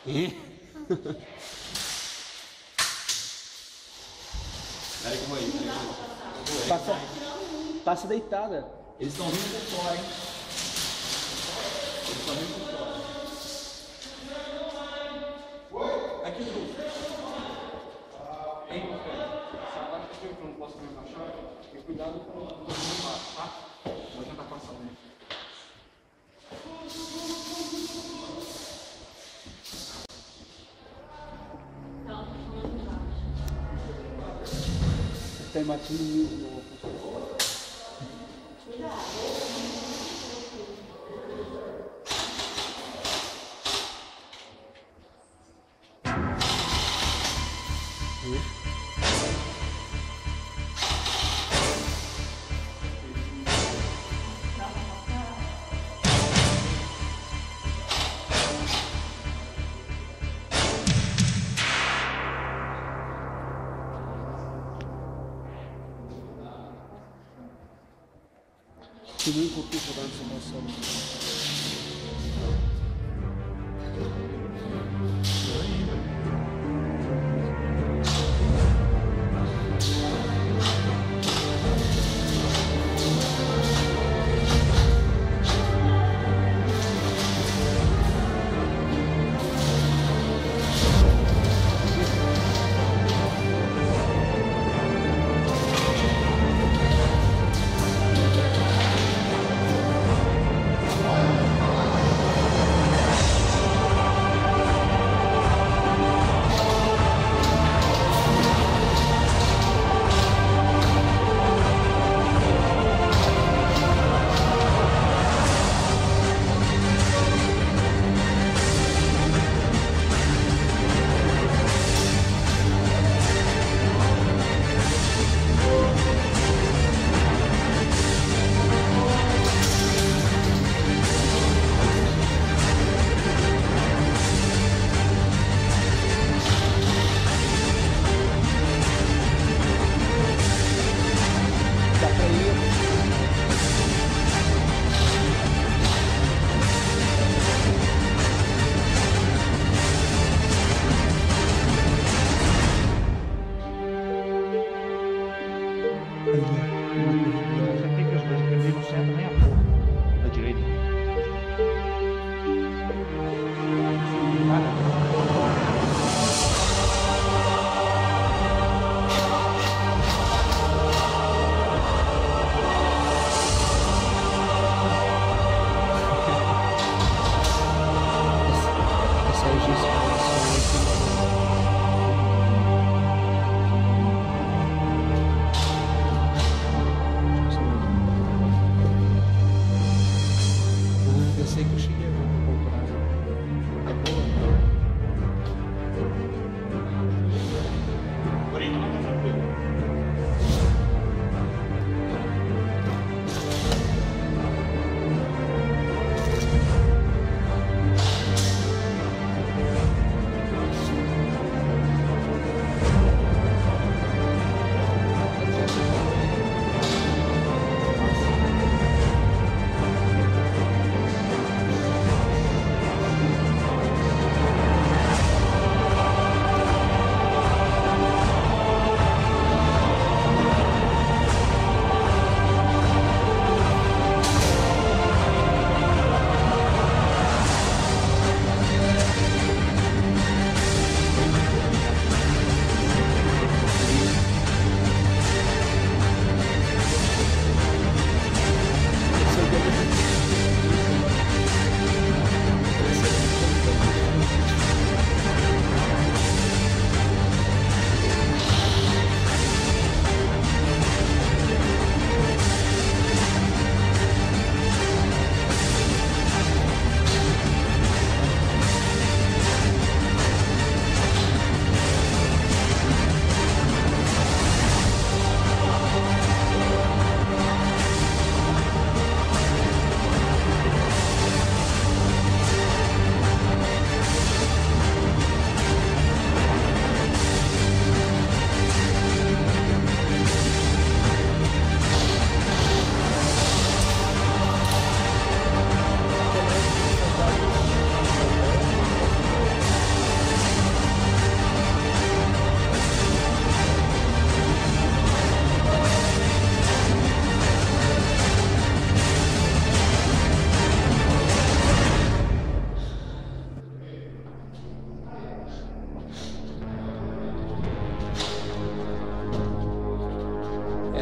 É? Peraí que eu vou aí. Passa deitada. Eles estão vindo por fora, hein? Eles estão vindo por fora. Aqui, Lu. Hein? Essa parte aqui eu não posso me abaixar. E cuidado com o embaixo, tá? Vou tentar passar dentro. Tem batendo no que nem porque jogar nessa emoção.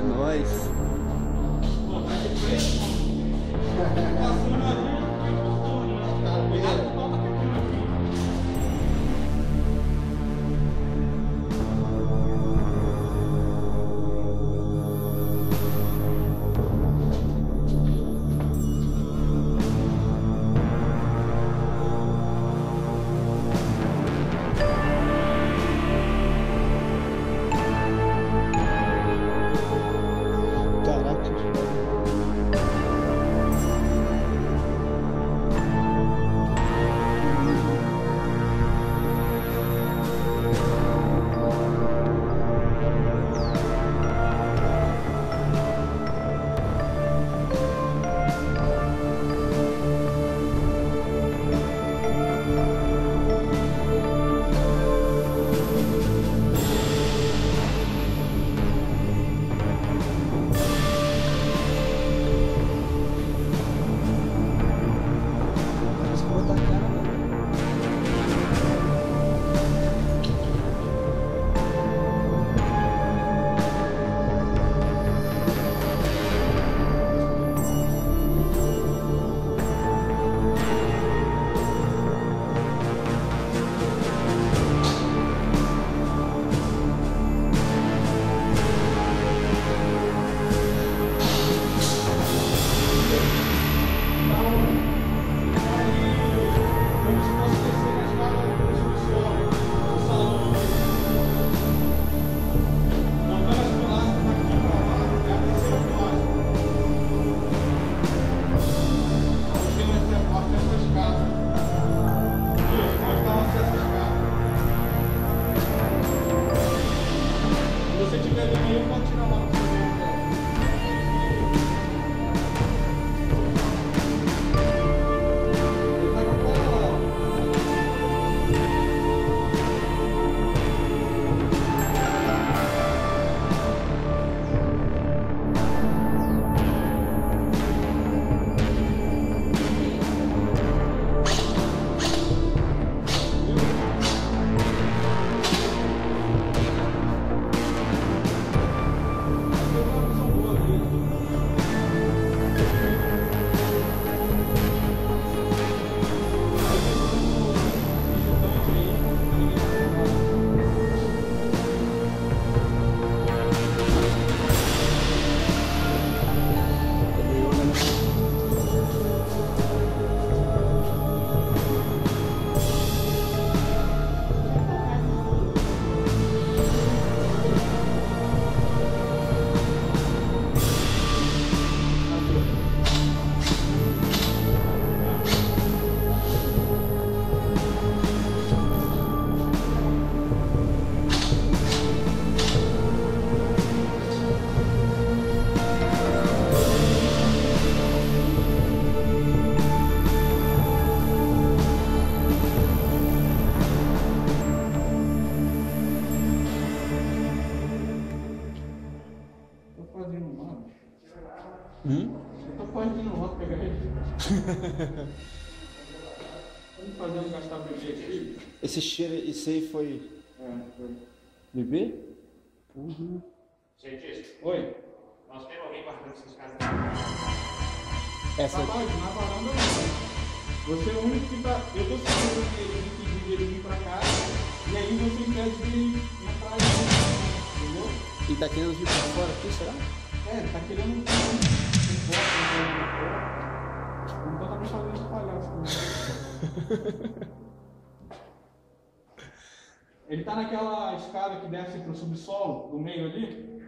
nóis. Pô, tá aqui preso. Passando ali, cuidado com o pau tá quebrando aqui. Caraca, parece que eu vou botar a cara, né? Como se fosse descer na escada do subsolo, do salão. Montando as pilastras daqui pra lá, é a terceira pilastra. Onde tem essa escada. Isso, onde está o acesso à escada. Se você tiver dinheiro, pode tirar lá no seu dinheiro. Ele tá com a cola lá, ó. Tem uma visão boa ali. Aí tem um visitante aí, ninguém vai falar. Tô fazendo lá. Eu tô fazendo lá pegar ele. Vamos fazer um gastar bebê aqui. Esse cheiro, esse aí foi Foi. bebê? Cientista, Oi. nós temos alguém guardando essas casas. Essa aqui. Rapaz, na varanda não. Você é o único que tá. Eu tô segurando ele de pedir ele vir pra cá. E aí você impede de entrar aí. Entendeu? E tá querendo vir pra fora aqui, será? É, ele tá querendo um então tá me fazendo esse palhaço. Né? Ele tá naquela escada que desce pro subsolo, do meio ali.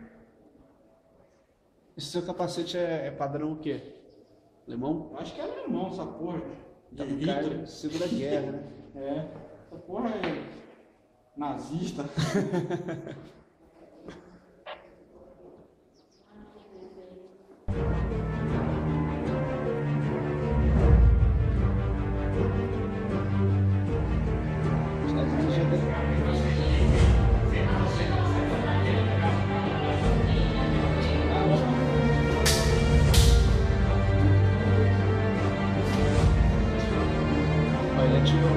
Esse seu capacete é padrão o quê? Alemão? Eu acho que é alemão essa porra. Tá De com cara Hitler. de Segunda Guerra, né? É, essa porra é nazista. Estados Unidos já tem. Olha, ele atirou.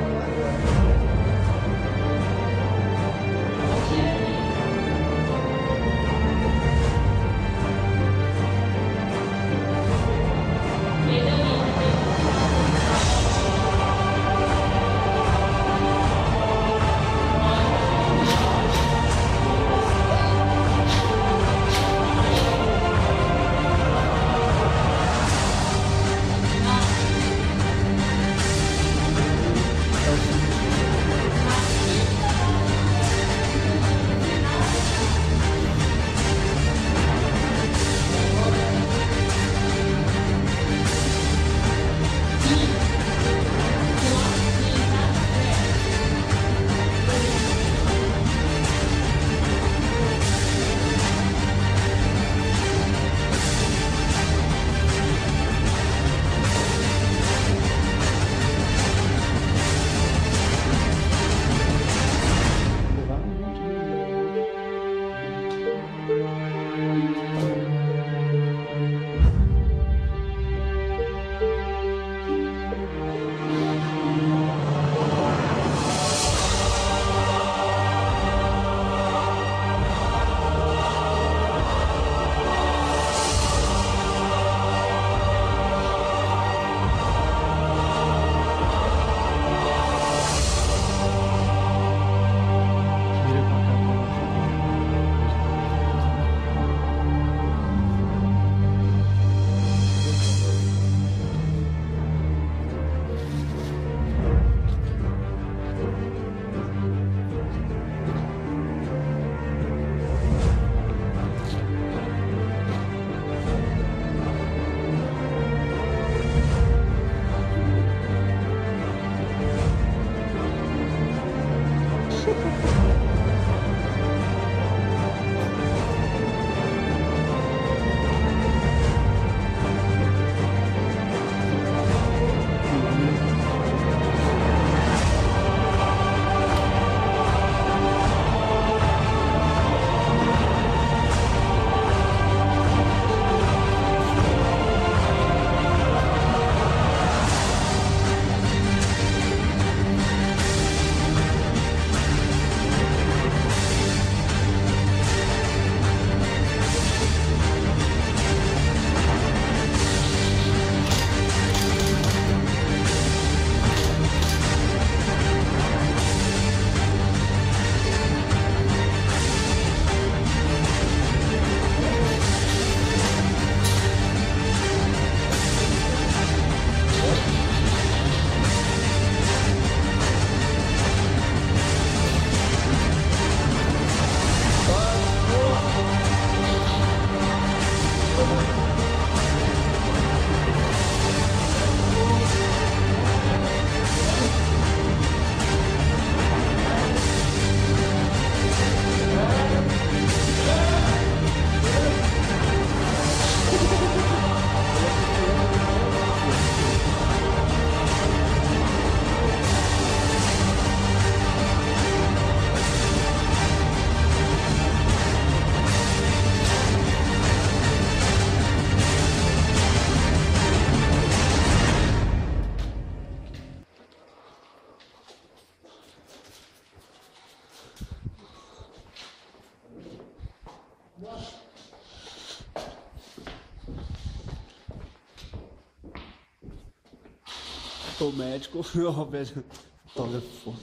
O médico, ó, velho, fotógrafo.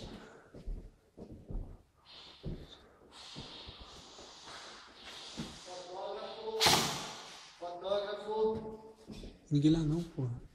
Ninguém lá não, porra.